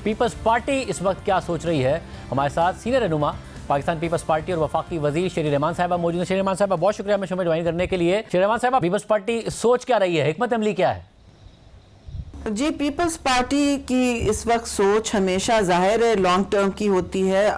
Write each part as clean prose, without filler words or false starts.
Peoples party اس وقت کیا سوچ رہی ہے؟ ہمارے ساتھ سینئر رہنما پاکستان پیپلز پارٹی اور وفاقی وزیر شیری رحمان صاحبہ موجود ہیں۔ شیری رحمان صاحبہ بہت شکریہ ہمیں شو میں جوائن کرنے کے لیے۔ شیری رحمان صاحبہ، پیپلز پارٹی سوچ کیا رہی ہے، حکمت عملی کیا ہے؟ جی، پیپلز پارٹی کی اس وقت سوچ ہمیشہ ظاہر ہے لانگ ٹرم کی ہوتی ہے،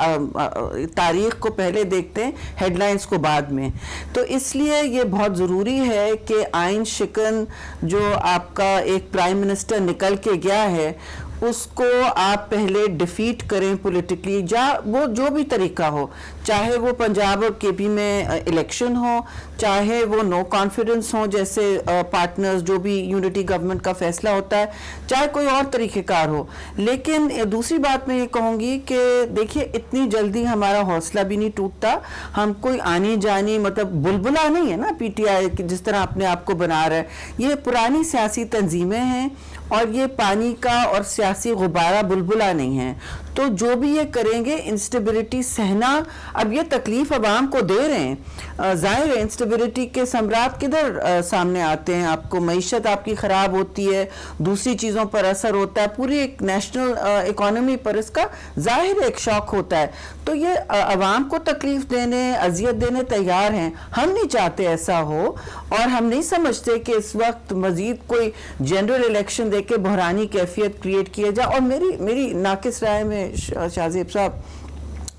تاریخ کو پہلے دیکھتے ہیں، ہیڈ لائنز کو بعد میں۔ تو اس لیے یہ بہت ضروری ہے کہ آئین شکن جو آپ کا ایک پرائم منسٹر نکل کے گیا ہے اس کو آپ پہلے ڈیفیٹ کریں پولیٹیکلی، وہ جو بھی طریقہ ہو، چاہے وہ پنجاب اور کے پی میں الیکشن ہو، چاہے وہ نو کانفیڈنس ہو جیسے پارٹنرز جو بھی یونٹی گورنمنٹ کا فیصلہ ہوتا ہے، چاہے کوئی اور طریقہ کار ہو۔ لیکن دوسری بات میں یہ کہوں گی کہ دیکھیے اتنی جلدی ہمارا حوصلہ بھی نہیں ٹوٹتا، ہم کوئی آنی جانی مطلب بلبلا نہیں ہے نا پی ٹی آئی جس طرح اپنے آپ کو بنا رہا ہے۔ یہ پرانی سیاسی تنظیمیں ہیں اور یہ پانی کا اور سیاسی غبارہ بلبلا نہیں ہے، تو جو بھی یہ کریں گے انسٹیبلٹی سہنا، اب یہ تکلیف عوام کو دے رہے ہیں، ظاہر ہے انسٹیبلٹی کے ثمرات کدھر سامنے آتے ہیں، آپ کو معیشت آپ کی خراب ہوتی ہے، دوسری چیزوں پر اثر ہوتا ہے، پوری ایک نیشنل اکانومی پر اس کا ظاہر ایک شوق ہوتا ہے، تو یہ عوام کو تکلیف دینے اذیت دینے تیار ہیں۔ ہم نہیں چاہتے ایسا ہو اور ہم نہیں سمجھتے کہ اس وقت مزید کوئی جنرل الیکشن دے کے بحرانی کیفیت کریٹ کیا جائے۔ اور میری ناقص رائے میں شاہزیب صاحب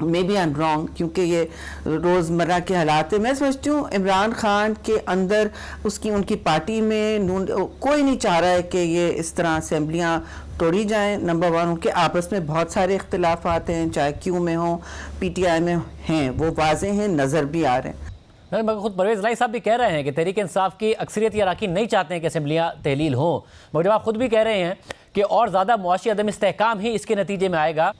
میں بی آئی ایم رانگ، کیونکہ یہ روزمرہ کے حالات ہیں، میں سمجھتی ہوں عمران خان کے اندر ان کی پارٹی میں کوئی نہیں چاہ رہا ہے کہ یہ اس طرح اسمبلیاں توڑی جائیں۔ نمبر ون، ان کے آپس میں بہت سارے اختلافات ہیں، چاہے کیو میں ہوں پی ٹی آئی میں ہیں، وہ واضح ہیں، نظر بھی آ رہے ہیں۔ مگر خود پرویز الہی صاحب بھی کہہ رہے ہیں کہ تحریک انصاف کی اکثریتی اراکین نہیں چاہتے ہیں کہ اسمبلیاں تحلیل ہوں، مگر جب آپ خود بھی کہہ رہے ہیں کہ اور زیادہ معاشی عدم استحکام ہی اس کے نتیجے میں آئے گا۔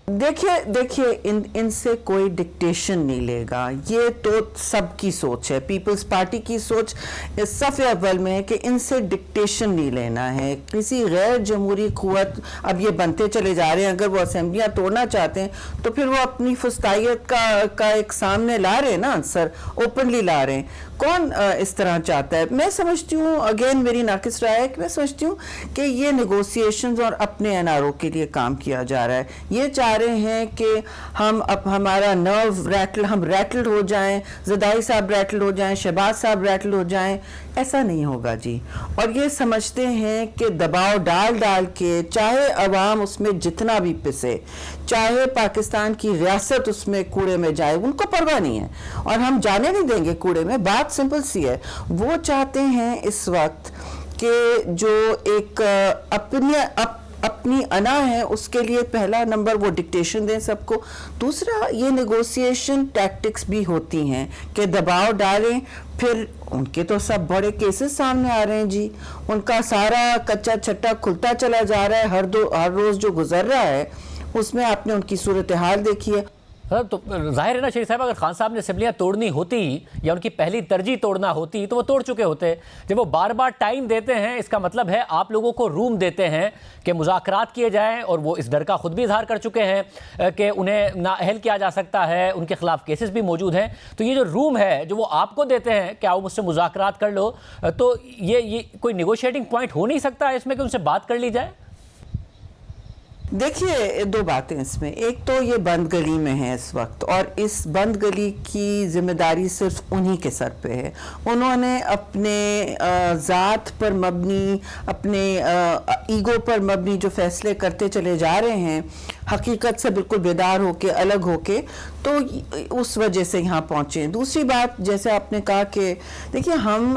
دیکھیے ان سے کوئی ڈکٹیشن نہیں لے گا، یہ تو سب کی سوچ ہے، پیپلز پارٹی کی سوچ صف اول میں ہے کہ ان سے ڈکٹیشن نہیں لینا ہے، کسی غیر جمہوری قوت اب یہ بنتے چلے جا رہے ہیں، اگر وہ اسمبلیاں توڑنا چاہتے ہیں تو پھر وہ اپنی فسطائیت کا ایک سامنے لا رہے ہیں نا، آنسر اوپنلی لا رہے ہیں۔ کون اس طرح چاہتا ہے؟ میں سمجھتی ہوں، اگین میری ناقص رائے ہے کہ میں سمجھتی ہوں کہ یہ نیگوسیشنز اور اپنے این آر او کے لیے کام کیا جا رہا ہے، یہ چاہ رہے ہیں کہ ہمارا نرو ریٹل، ہم ریٹلڈ ہو جائیں، زدائی صاحب ریٹلڈ ہو جائیں، شہباز صاحب ریٹلڈ ہو جائیں، ایسا نہیں ہوگا جی۔ اور یہ سمجھتے ہیں کہ دباؤ ڈال کے چاہے عوام اس میں جتنا بھی پسے، چاہے پاکستان کی ریاست اس میں کوڑے میں جائے، ان کو پرواہ نہیں ہے اور ہم جانے نہیں دیں گے کوڑے میں۔ بات سمپل سی ہے، وہ چاہتے ہیں اس وقت کہ جو ایک اپنی انا ہے اس کے لیے پہلا نمبر وہ ڈکٹیشن دیں سب کو، دوسرا یہ نیگوسیشن ٹیکٹکس بھی ہوتی ہیں کہ دباؤ ڈالیں، پھر ان کے تو سب بڑے کیسز سامنے آ رہے ہیں جی، ان کا سارا کچا چھٹا کھلتا چلا جا رہا ہے، ہر روز جو گزر رہا ہے اس میں آپ نے ان کی صورتحال دیکھی ہے۔ تو ظاہر ہے نا شریف صاحب، اگر خان صاحب نے اسمبلیاں توڑنی ہوتی یا ان کی پہلی ترجیح توڑنا ہوتی تو وہ توڑ چکے ہوتے۔ جب وہ بار بار ٹائم دیتے ہیں، اس کا مطلب ہے آپ لوگوں کو روم دیتے ہیں کہ مذاکرات کیے جائیں، اور وہ اس ڈر کا خود بھی اظہار کر چکے ہیں کہ انہیں نااہل کیا جا سکتا ہے، ان کے خلاف کیسز بھی موجود ہیں۔ تو یہ جو روم ہے جو وہ آپ کو دیتے ہیں کہ آؤ مجھ سے مذاکرات کر لو، تو یہ کوئی نیگوشیٹنگ پوائنٹ ہو نہیں سکتا ہے اس میں کہ ان سے بات کر لی جائے؟ دیکھیے دو باتیں اس میں، ایک تو یہ بند گلی میں ہے اس وقت، اور اس بند گلی کی ذمہ داری صرف انہی کے سر پہ ہے۔ انہوں نے اپنے ذات پر مبنی، اپنے ایگو پر مبنی جو فیصلے کرتے چلے جا رہے ہیں، حقیقت سے بالکل بیدار ہو کے، الگ ہو کے، تو اس وجہ سے یہاں پہنچے ہیں۔ دوسری بات، جیسے آپ نے کہا کہ دیکھیے ہم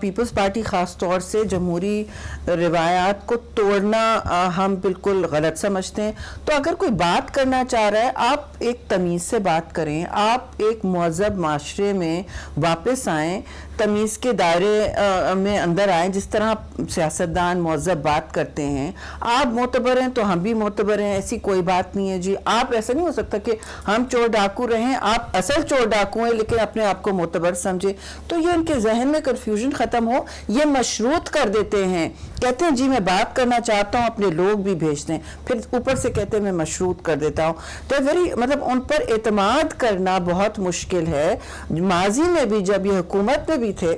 پیپلز پارٹی خاص طور سے جمہوری روایات کو توڑنا ہم بالکل غلط سمجھتے ہیں، تو اگر کوئی بات کرنا چاہ رہا ہے آپ ایک تمیز سے بات کریں، آپ ایک مہذب معاشرے میں واپس آئیں، تمیز کے دائرے میں اندر آئیں، جس طرح سیاستدان مہذب بات کرتے ہیں۔ آپ معتبر ہیں تو ہم بھی معتبر ہیں، ایسی کوئی بات نہیں ہے جی۔ آپ ایسا نہیں ہو سکتا کہ ہم چور ڈاکو رہیں، آپ اصل چور ڈاکو ہیں لیکن اپنے آپ کو معتبر سمجھے، تو یہ ان کے ذہن میں کنفیوژن ختم ہو، یہ مشروط کر دیتے ہیں، کہتے ہیں جی میں بات کرنا چاہتا ہوں، اپنے لوگ بھی بھیجتے ہیں، پھر اوپر سے کہتے ہیں میں مشروط کر دیتا ہوں۔ تو مطلب ان پر اعتماد کرنا بہت مشکل ہے۔ ماضی میں بھی جب یہ حکومت میں بھی تھے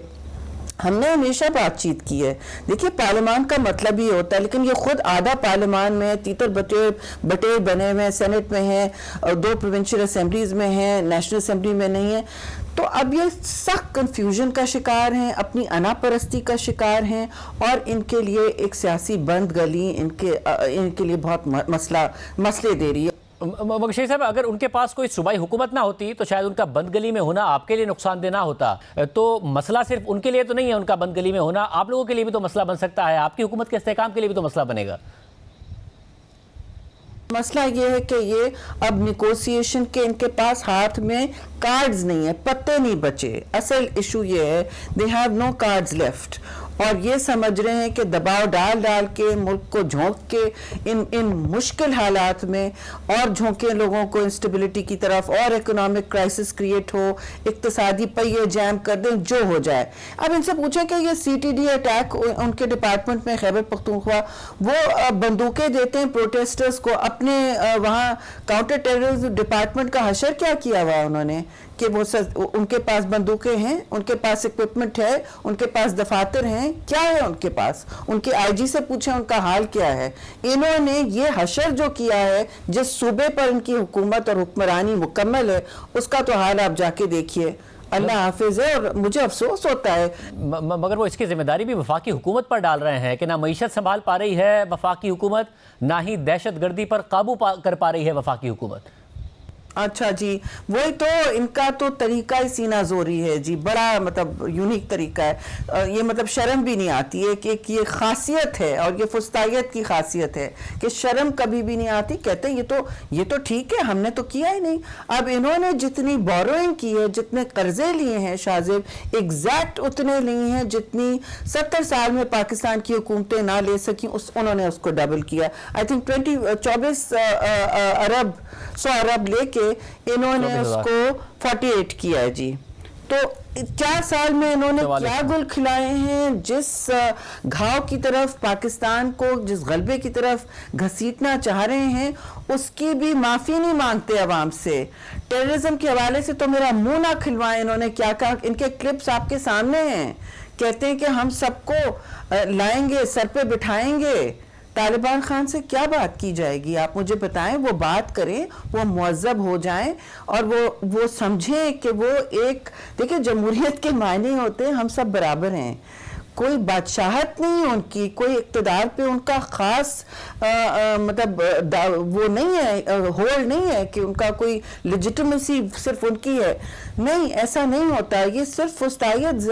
ہم نے ہمیشہ بات چیت کی ہے. دیکھیے پارلیمان کا مطلب ہی ہوتا ہے، لیکن یہ خود آدھا پارلیمان میں تیتر بٹیر بنے ہوئے ہیں، سینٹ میں ہیں، 2 پروونشل اسمبلیز میں ہیں، نیشنل اسمبلی میں نہیں ہے. تو اب یہ سخت کنفیوژن کا شکار ہیں، اپنی انا پرستی کا شکار ہیں، اور ان کے لیے ایک سیاسی بند گلی ان کے لیے بہت مسئلے دے رہی ہے. مگر شیخ صاحب اگر ان کے پاس کوئی صوبائی حکومت نہ ہوتی تو شاید ان کا بند گلی میں ہونا آپ کے لیے نقصان دہ نہ ہوتا. تو مسئلہ صرف ان کے لیے تو نہیں ہے ان کا بند گلی میں ہونا، آپ لوگوں کے لیے بھی تو مسئلہ بن سکتا ہے، آپ کی حکومت کے استحکام کے لیے بھی تو مسئلہ بنے گا. مسئلہ یہ ہے کہ یہ اب نیگوسیشن کے ان کے پاس ہاتھ میں کارڈز نہیں ہیں، پتے نہیں بچے. اصل ایشو یہ ہے they have no cards left، اور یہ سمجھ رہے ہیں کہ دباؤ ڈال کے ملک کو جھونک کے ان مشکل حالات میں اور جھونکیں لوگوں کو انسٹیبلٹی کی طرف، اور اکنامک کرائسس کریٹ ہو، اقتصادی پہیے جیم کر دیں، جو ہو جائے. اب ان سے پوچھیں کہ یہ CTD اٹیک ان کے ڈپارٹمنٹ میں خیبر پختونخوا، وہ بندوقیں دیتے ہیں پروٹیسٹرز کو، اپنے وہاں کاؤنٹر ٹیررزم ڈپارٹمنٹ کا حشر کیا کیا ہوا انہوں نے کہ وہ ان کے پاس بندوقیں ہیں، ان کے پاس اکوپمنٹ ہے، ان کے پاس دفاتر ہیں، کیا ہے ان کے پاس؟ ان کے IG سے پوچھیں ان کا حال کیا ہے. انہوں نے یہ حشر جو کیا ہے، جس صوبے پر ان کی حکومت اور حکمرانی مکمل ہے، اس کا تو حال آپ جا کے دیکھیے. اللہ حافظ ہے. اور مجھے افسوس ہوتا ہے مگر وہ اس کی ذمہ داری بھی وفاقی حکومت پر ڈال رہے ہیں کہ نہ معیشت سنبھال پا رہی ہے وفاقی حکومت، نہ ہی دہشت گردی پر قابو کر پا رہی ہے وفاقی حکومت. اچھا جی، وہی تو ان کا تو طریقہ ہی سینہ زوری ہے جی، بڑا مطلب یونیک طریقہ ہے. یہ مطلب شرم بھی نہیں آتی ہے کہ یہ خاصیت ہے، اور یہ فستائیت کی خاصیت ہے کہ شرم کبھی بھی نہیں آتی. کہتے ہیں یہ تو ٹھیک ہے، ہم نے تو کیا ہی نہیں. اب انہوں نے جتنی بوروئنگ کی ہے، جتنے قرضے لیے ہیں شاذب، ایگزیکٹ اتنے نہیں ہیں جتنی 70 سال میں پاکستان کی حکومتیں نہ لے سکیں، انہوں نے اس کو ڈبل کیا. آئی تھنک 24 ارب لے کے انہوں نے اس کو 48 کیا ہے جی. تو 4 سال میں انہوں نے کیا گل کھلائے ہیں. جس گھاؤ کی طرف پاکستان کو، جس غلبے کی طرف گھسیٹنا چاہ رہے ہیں، اس کی بھی معافی نہیں مانگتے عوام سے. ٹیررزم کے حوالے سے تو میرا منہ نہ کھلوائیں. انہوں نے کیا کہا، ان کے کلپس آپ کے سامنے ہیں. کہتے ہیں کہ ہم سب کو لائیں گے، سر پہ بٹھائیں گے. طالبان خان سے کیا بات کی جائے گی؟ آپ مجھے بتائیں. وہ بات کریں، وہ مہذب ہو جائیں، اور وہ سمجھیں کہ وہ ایک، دیکھیں جمہوریت کے معنی ہوتے ہیں ہم سب برابر ہیں. کوئی بادشاہت نہیں ان کی، کوئی اقتدار پہ ان کا خاص مطلب وہ نہیں ہے، ہولڈ نہیں ہے کہ ان کا کوئی لیجیٹمیسی صرف ان کی ہے. نہیں، ایسا نہیں ہوتا. یہ صرف فستائیت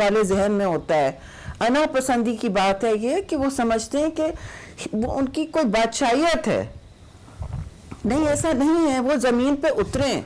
والے ذہن میں ہوتا ہے. انا پسندی کی بات ہے یہ کہ وہ سمجھتے ہیں کہ ان کی کوئی بادشاہیت ہے. نہیں، ایسا نہیں ہے. وہ زمین پہ اتریں.